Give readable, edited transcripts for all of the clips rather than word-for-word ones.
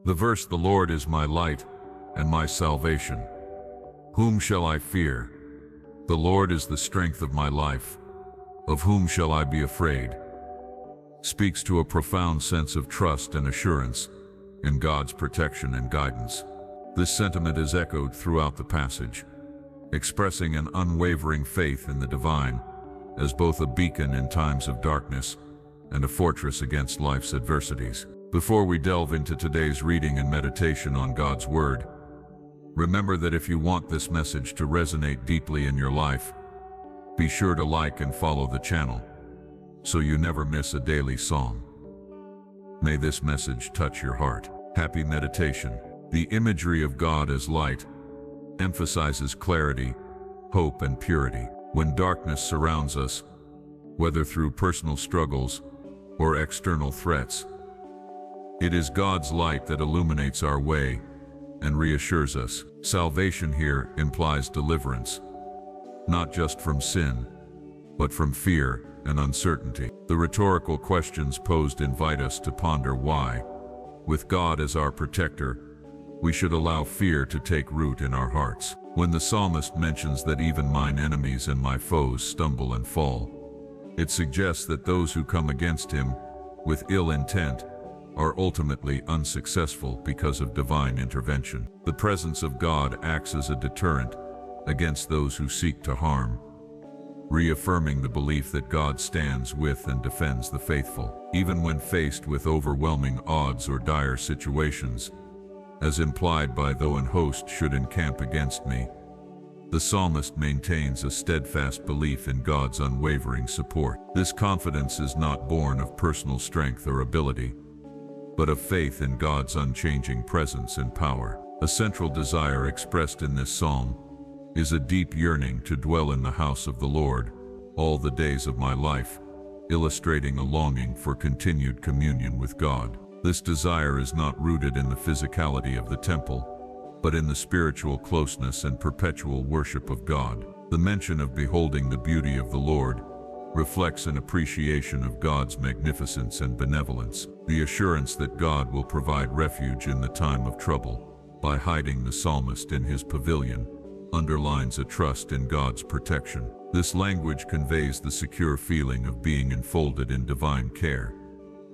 The verse, "The Lord is my light and my salvation. Whom shall I fear? The Lord is the strength of my life. Of whom shall I be afraid?" speaks to a profound sense of trust and assurance in God's protection and guidance. This sentiment is echoed throughout the passage, expressing an unwavering faith in the divine as both a beacon in times of darkness and a fortress against life's adversities. Before we delve into today's reading and meditation on God's Word, remember that if you want this message to resonate deeply in your life, be sure to like and follow the channel so you never miss a daily psalm. May this message touch your heart. Happy meditation. The imagery of God as light emphasizes clarity, hope, and purity. When darkness surrounds us, whether through personal struggles or external threats, it is God's light that illuminates our way and reassures us. Salvation here implies deliverance, not just from sin, but from fear and uncertainty. The rhetorical questions posed invite us to ponder why, with God as our protector, we should allow fear to take root in our hearts. When the psalmist mentions that even mine enemies and my foes stumble and fall, it suggests that those who come against him with ill intent are ultimately unsuccessful because of divine intervention. The presence of God acts as a deterrent against those who seek to harm, reaffirming the belief that God stands with and defends the faithful. Even when faced with overwhelming odds or dire situations, as implied by "though an host should encamp against me," the psalmist maintains a steadfast belief in God's unwavering support. This confidence is not born of personal strength or ability, but of faith in God's unchanging presence and power. A central desire expressed in this psalm is a deep yearning to dwell in the house of the Lord all the days of my life, illustrating a longing for continued communion with God. This desire is not rooted in the physicality of the temple, but in the spiritual closeness and perpetual worship of God. The mention of beholding the beauty of the Lord reflects an appreciation of God's magnificence and benevolence. The assurance that God will provide refuge in the time of trouble by hiding the psalmist in his pavilion underlines a trust in God's protection. This language conveys the secure feeling of being enfolded in divine care,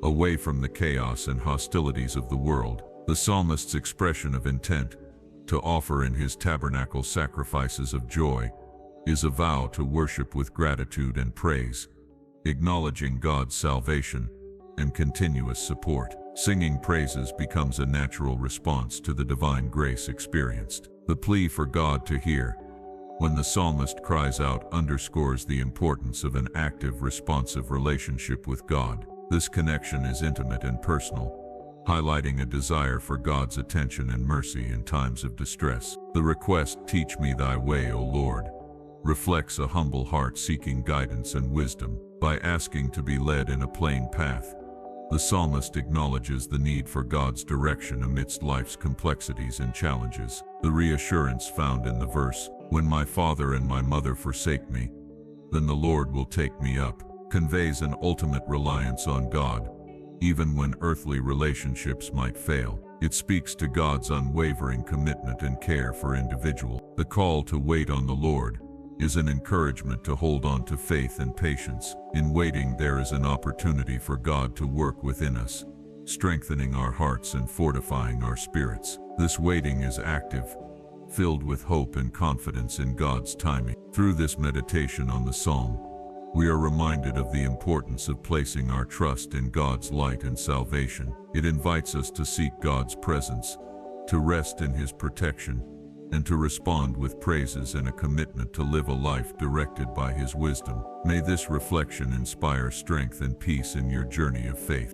away from the chaos and hostilities of the world. The psalmist's expression of intent to offer in his tabernacle sacrifices of joy is a vow to worship with gratitude and praise, acknowledging God's salvation and continuous support. Singing praises becomes a natural response to the divine grace experienced. The plea for God to hear, when the psalmist cries out, underscores the importance of an active, responsive relationship with God. This connection is intimate and personal, highlighting a desire for God's attention and mercy in times of distress. The request, "Teach me thy way, O Lord," reflects a humble heart seeking guidance and wisdom. By asking to be led in a plain path, the psalmist acknowledges the need for God's direction amidst life's complexities and challenges. The reassurance found in the verse, "When my father and my mother forsake me, then the Lord will take me up," conveys an ultimate reliance on God, even when earthly relationships might fail. It speaks to God's unwavering commitment and care for individuals. The call to wait on the Lord is an encouragement to hold on to faith and patience. In waiting, there is an opportunity for God to work within us, strengthening our hearts and fortifying our spirits. This waiting is active, filled with hope and confidence in God's timing. Through this meditation on the psalm, we are reminded of the importance of placing our trust in God's light and salvation. It invites us to seek God's presence, to rest in His protection, and to respond with praises and a commitment to live a life directed by His wisdom. May this reflection inspire strength and peace in your journey of faith.